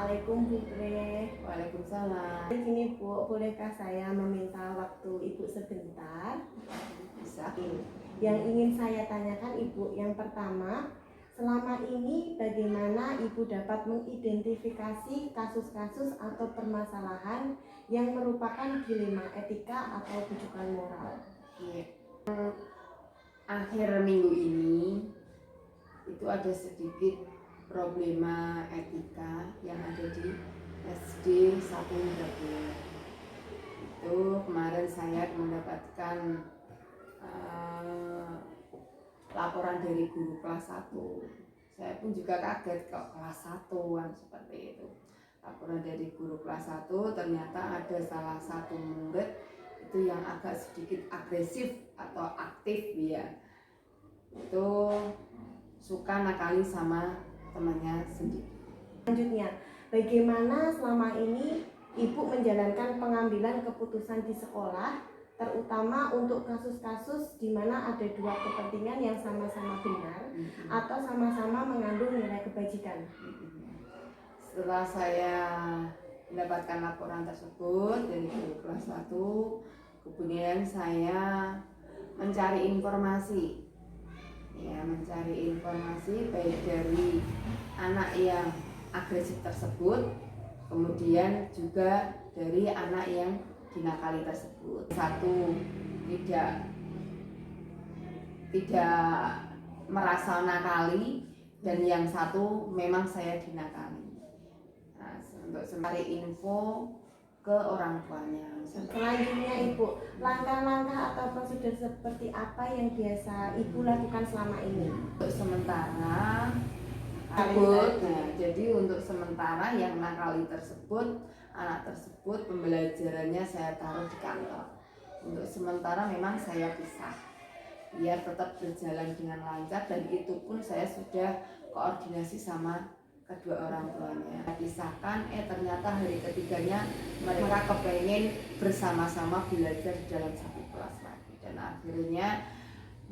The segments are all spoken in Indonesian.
Assalamualaikum Bu Bre. Waalaikumsalam. Di sini Bu, bolehkah saya meminta waktu Ibu sebentar? Bisa. Yang ingin saya tanyakan Ibu, yang pertama, selama ini bagaimana Ibu dapat mengidentifikasi kasus-kasus atau permasalahan yang merupakan dilema etika atau rujukan moral? Iya. Akhir minggu ini itu ada sedikit problema etika yang ada di SD 1 Indrapura. Itu kemarin saya mendapatkan laporan dari guru kelas 1. Saya pun juga kaget kok kelas 1-an seperti itu. Laporan dari guru kelas 1, ternyata ada salah satu murid itu yang agak sedikit agresif atau aktif ya. Itu suka nakali sama temannya sendiri. Selanjutnya, bagaimana selama ini Ibu menjalankan pengambilan keputusan di sekolah, terutama untuk kasus-kasus di mana ada dua kepentingan yang sama-sama benar atau sama-sama mengandung nilai kebajikan? Setelah saya mendapatkan laporan tersebut dari guru kelas 1, kemudian saya mencari informasi. Ya, mencari informasi baik dari anak yang agresif tersebut, kemudian juga dari anak yang dinakali tersebut. Satu tidak merasa nakali dan yang satu memang saya dinakali. Nah, untuk mencari info ke orang tuanya. Selanjutnya Ibu, langkah-langkah atau prosedur seperti apa yang biasa Ibu lakukan selama ini? Untuk sementara jadi untuk sementara yang nakali tersebut, anak tersebut pembelajarannya saya taruh di kantor. Untuk sementara memang saya pisah biar tetap berjalan dengan lancar, dan itu pun saya sudah koordinasi sama kedua orang tuanya. Pisahkan, ternyata hari ketiganya mereka kepengen bersama-sama belajar dalam satu kelas lagi, dan akhirnya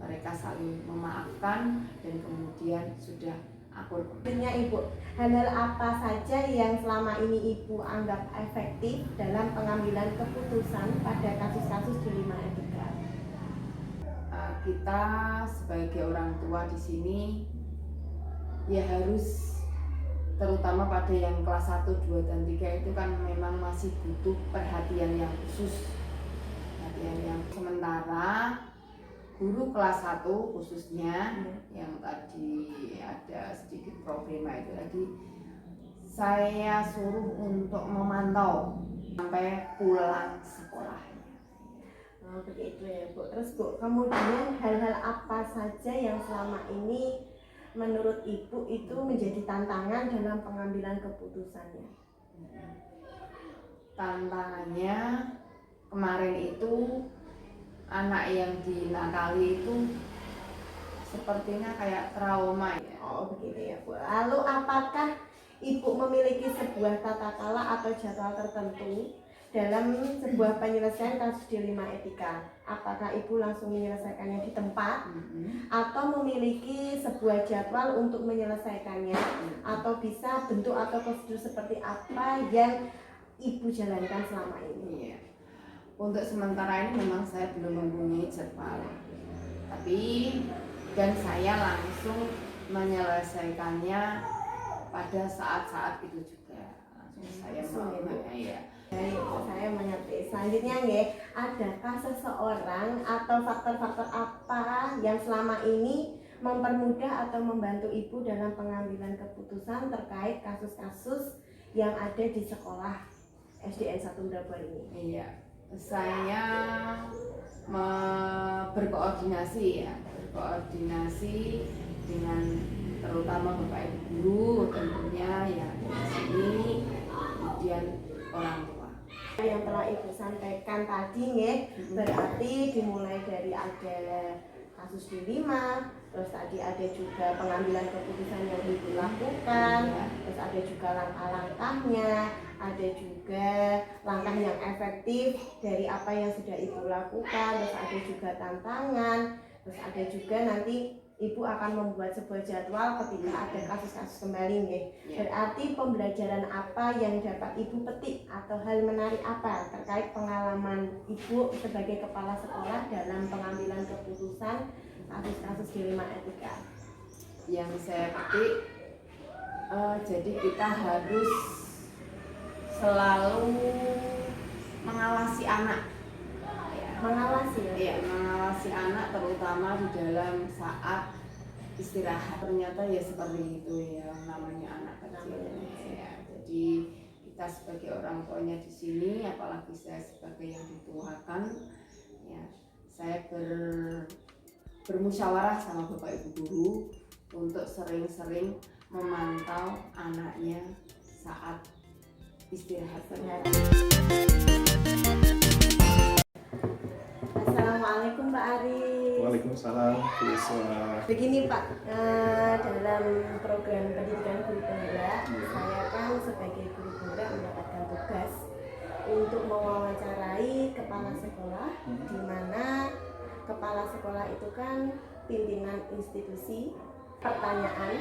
mereka saling memaafkan dan kemudian sudah akur. Selanjutnya Ibu, hal-hal apa saja yang selama ini Ibu anggap efektif dalam pengambilan keputusan pada kasus-kasus dilema etika? Kita sebagai orang tua di sini ya harus, terutama pada yang kelas 1, 2, dan 3 itu kan memang masih butuh perhatian yang khusus. Perhatian yang sementara guru kelas 1 khususnya yang tadi ada sedikit problema itu tadi, saya suruh untuk memantau sampai pulang sekolahnya. Oh, begitu ya Bu. Terus Bu, kemudian hal-hal apa saja yang selama ini menurut Ibu itu menjadi tantangan dalam pengambilan keputusannya? Tantangannya kemarin itu anak yang dinakali itu sepertinya kayak trauma ya. Oh begitu ya Bu. Lalu apakah Ibu memiliki sebuah tata cara atau jadwal tertentu dalam sebuah penyelesaian kasus dilema etika? Apakah Ibu langsung menyelesaikannya di tempat atau memiliki sebuah jadwal untuk menyelesaikannya, atau bisa bentuk atau prosedur seperti apa yang Ibu jalankan selama ini? Iya. Untuk sementara ini memang saya belum mempunyai jadwal, dan saya langsung menyelesaikannya pada saat-saat itu juga. Saya mengerti. Selanjutnya nggih, adakah seseorang atau faktor-faktor apa yang selama ini mempermudah atau membantu Ibu dalam pengambilan keputusan terkait kasus-kasus yang ada di sekolah SDN 1 Indrapura ini? Iya, saya berkoordinasi dengan terutama Bapak Ibu guru tentunya ya di sini, kemudian orang tua. Yang telah Ibu sampaikan tadi nggih, berarti dimulai dari ada kasus dilema, terus tadi ada juga pengambilan keputusan yang Ibu lakukan, terus ada juga langkah-langkahnya, ada juga langkah yang efektif dari apa yang sudah Ibu lakukan, terus ada juga tantangan, terus ada juga nanti Ibu akan membuat sebuah jadwal ketika ada kasus-kasus kembali nih. Ya. Berarti pembelajaran apa yang dapat Ibu petik atau hal menarik apa terkait pengalaman Ibu sebagai kepala sekolah dalam pengambilan keputusan kasus-kasus dilema etika? Yang saya petik, jadi kita harus selalu mengawasi anak. Mengawasi ya? Iya, mengawasi anak terutama di dalam saat istirahat. Ternyata ya seperti itu ya, namanya anak kecil. Ya, jadi kita sebagai orang tuanya di sini, apalagi saya sebagai yang dituakan, ya saya bermusyawarah sama bapak ibu guru untuk sering-sering memantau anaknya saat istirahat. Assalamualaikum Pak Ari. Waalaikumsalam, Bu Iswa. Begini Pak, dalam program pendidikan guru penggerak, saya kan sebagai guru penggerak mendapatkan tugas untuk mewawancarai kepala sekolah, di mana kepala sekolah itu kan pimpinan institusi. Pertanyaan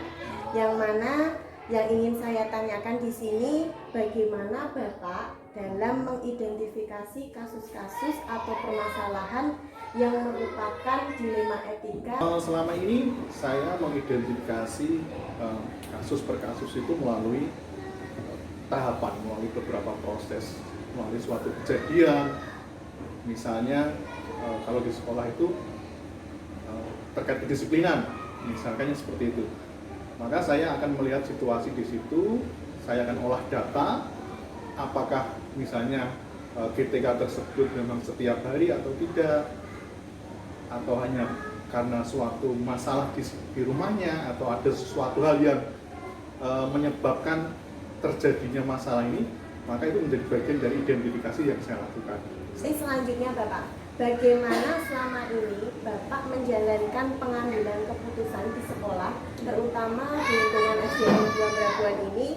yang mana yang ingin saya tanyakan di sini, bagaimana Bapak dalam mengidentifikasi kasus-kasus atau permasalahan yang merupakan dilema etika? Selama ini saya mengidentifikasi kasus per kasus itu melalui tahapan, melalui beberapa proses, melalui suatu kejadian. Misalnya kalau di sekolah itu terkait kedisiplinan, misalkan seperti itu. Maka saya akan melihat situasi di situ, saya akan olah data, apakah misalnya GTK tersebut memang setiap hari atau tidak, atau hanya karena suatu masalah di rumahnya, atau ada sesuatu hal yang menyebabkan terjadinya masalah ini, maka itu menjadi bagian dari identifikasi yang saya lakukan. Selanjutnya Bapak, bagaimana selama ini Bapak menjalankan pengambilan keputusan di sekolah, terutama di lingkungan SDN 2 Brabuan ini,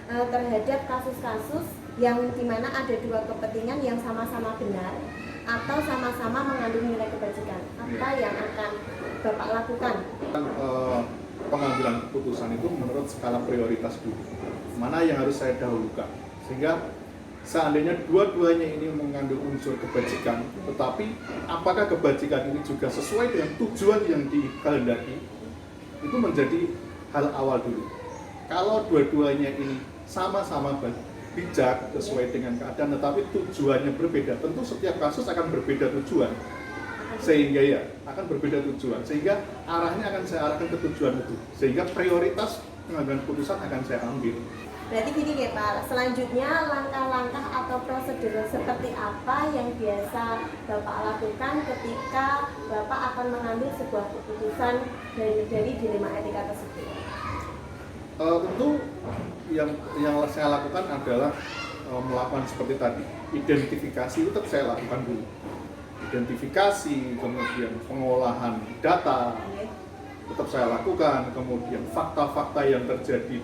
terhadap kasus-kasus yang dimana ada dua kepentingan yang sama-sama benar atau sama-sama mengandung nilai kebajikan? Apa yang akan Bapak lakukan? Pengambilan keputusan itu menurut skala prioritas dulu, mana yang harus saya dahulukan, sehingga seandainya dua-duanya ini mengandung unsur kebajikan, tetapi apakah kebajikan ini juga sesuai dengan tujuan yang dikehendaki, itu menjadi hal awal dulu. Kalau dua-duanya ini sama-sama bijak sesuai dengan keadaan, tetapi tujuannya berbeda, tentu setiap kasus akan berbeda tujuan, sehingga ya akan berbeda tujuan, sehingga arahnya akan saya arahkan ke tujuan itu, sehingga prioritas pengambilan keputusan akan saya ambil. Berarti gini ya Pak, selanjutnya langkah-langkah atau prosedur seperti apa yang biasa Bapak lakukan ketika Bapak akan mengambil sebuah keputusan dari dilema etika tersebut? Tentu yang saya lakukan adalah melakukan seperti tadi, identifikasi itu tetap saya lakukan dulu. Identifikasi, kemudian pengolahan data tetap saya lakukan, kemudian fakta-fakta yang terjadi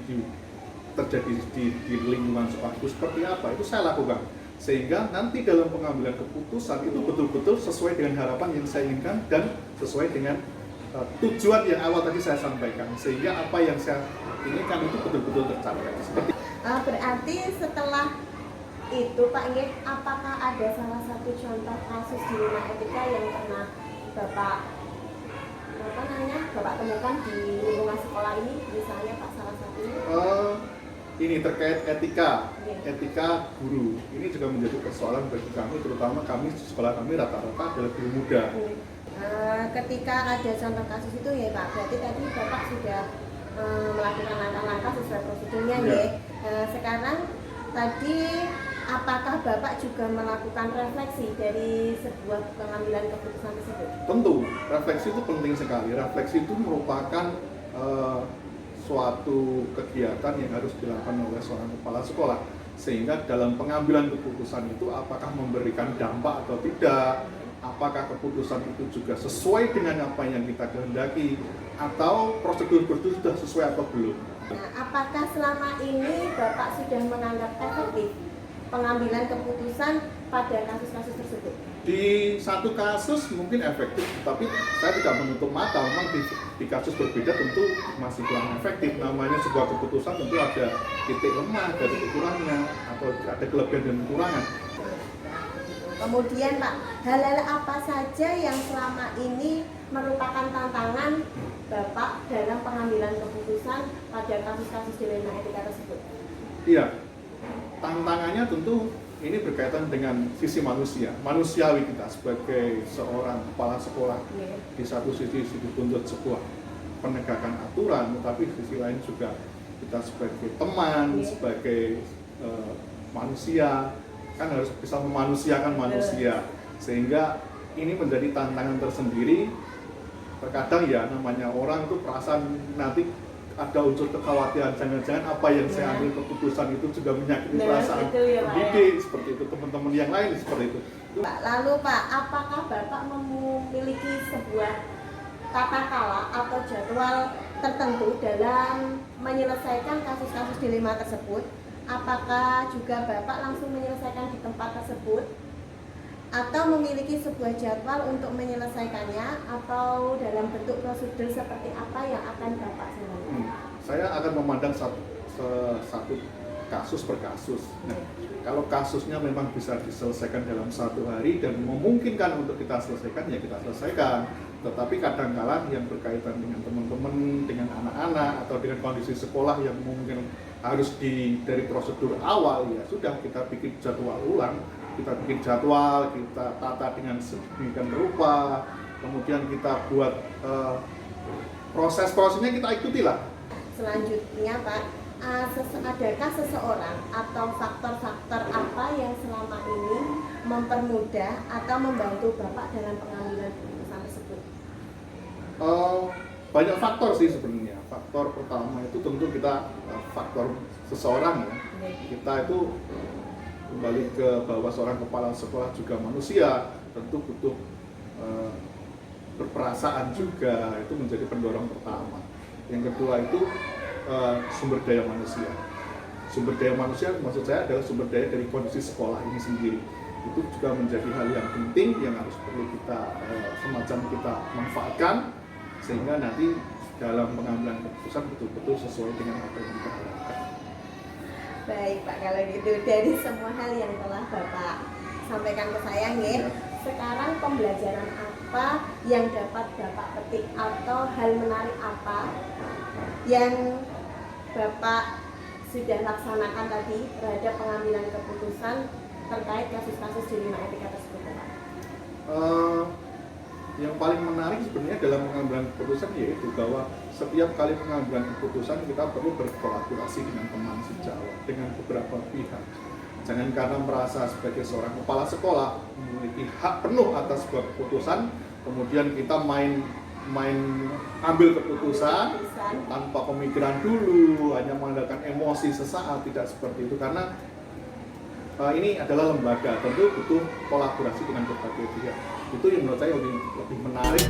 di lingkungan sekolah itu seperti apa, itu saya lakukan, sehingga nanti dalam pengambilan keputusan itu betul-betul sesuai dengan harapan yang saya inginkan dan sesuai dengan tujuan yang awal tadi saya sampaikan, sehingga apa yang saya inginkan itu betul-betul tercapai. Seperti berarti setelah itu Pak Inge, apakah ada salah satu contoh kasus dilema etika yang pernah Bapak temukan di lingkungan sekolah ini, misalnya Pak salah satunya? Ini terkait etika guru. Ini juga menjadi persoalan bagi kami, terutama kami sekolah kami rata-rata adalah guru muda. Ketika ada contoh kasus itu ya Pak, berarti tadi Bapak sudah melakukan langkah-langkah sesuai prosedurnya ya. Sekarang tadi apakah Bapak juga melakukan refleksi dari sebuah pengambilan keputusan tersebut? Tentu, refleksi itu penting sekali. Refleksi itu merupakan suatu kegiatan yang harus dilakukan oleh seorang kepala sekolah, sehingga dalam pengambilan keputusan itu apakah memberikan dampak atau tidak, apakah keputusan itu juga sesuai dengan apa yang kita kehendaki, atau prosedur-prosedur sudah sesuai atau belum. Nah, apakah selama ini Bapak sudah menganggap efektif pengambilan keputusan pada kasus-kasus tersebut? Di satu kasus mungkin efektif, tapi saya tidak menutup mata, memang di kasus berbeda tentu masih kurang efektif. Namanya sebuah keputusan tentu ada titik lemah, ada titik kurangnya, atau ada kelebihan dan kekurangan. Kemudian Pak, hal-hal apa saja yang selama ini merupakan tantangan Bapak dalam pengambilan keputusan pada kasus-kasus dilema etika tersebut? Iya, tantangannya tentu ini berkaitan dengan sisi manusiawi kita sebagai seorang kepala sekolah. Di satu sisi dituntut sebuah penegakan aturan, tetapi di sisi lain juga kita sebagai teman, sebagai manusia, kan harus bisa memanusiakan manusia, sehingga ini menjadi tantangan tersendiri. Terkadang ya namanya orang itu perasaan nanti ada unsur kekhawatiran, jangan-jangan apa yang saya ambil keputusan itu juga menyakiti perasaan pendidik, seperti itu, teman-teman yang lain seperti itu. Pak, lalu Pak, apakah Bapak memiliki sebuah tata kala atau jadwal tertentu dalam menyelesaikan kasus-kasus dilema tersebut? Apakah juga Bapak langsung menyelesaikan di tempat tersebut? Atau memiliki sebuah jadwal untuk menyelesaikannya, atau dalam bentuk prosedur seperti apa yang akan Bapak selesaikan? Saya akan memandang satu kasus per kasus. Nah, kalau kasusnya memang bisa diselesaikan dalam 1 hari dan memungkinkan untuk kita selesaikan, ya kita selesaikan. Tetapi kadang-kala yang berkaitan dengan teman-teman, dengan anak-anak, atau dengan kondisi sekolah yang mungkin harus dari prosedur awal, ya sudah kita bikin jadwal ulang. Kita bikin jadwal, kita tata dengan sedemikian rupa, kemudian kita buat proses-prosesnya kita ikutilah. Selanjutnya Pak, adakah seseorang atau faktor-faktor apa yang selama ini mempermudah atau membantu Bapak dalam pengambilan keputusan tersebut? Banyak faktor sih sebenarnya. Faktor pertama itu tentu kita faktor seseorang ya. Kita itu kembali ke bahwa seorang kepala sekolah juga manusia, tentu butuh berperasaan juga, itu menjadi pendorong pertama. Yang kedua itu sumber daya manusia. Sumber daya manusia maksud saya adalah sumber daya dari kondisi sekolah ini sendiri. Itu juga menjadi hal yang penting yang harus perlu kita semacam kita manfaatkan, sehingga nanti dalam pengambilan keputusan betul-betul sesuai dengan apa yang kita harapkan. Baik Pak, kalau gitu dari semua hal yang telah Bapak sampaikan ke saya, sekarang pembelajaran apa yang dapat Bapak petik atau hal menarik apa yang Bapak sudah laksanakan tadi terhadap pengambilan keputusan terkait kasus-kasus dilema etika tersebut, Pak? Yang paling menarik sebenarnya dalam pengambilan keputusan yaitu bahwa setiap kali pengambilan keputusan kita perlu berkolaborasi dengan teman sejawat, dengan beberapa pihak. Jangan karena merasa sebagai seorang kepala sekolah memiliki hak penuh atas sebuah keputusan, kemudian kita main ambil keputusan tanpa pemikiran dulu, hanya mengandalkan emosi sesaat. Tidak seperti itu, karena ini adalah lembaga, tentu butuh kolaborasi dengan berbagai pihak. Itu yang menurut saya lebih menarik.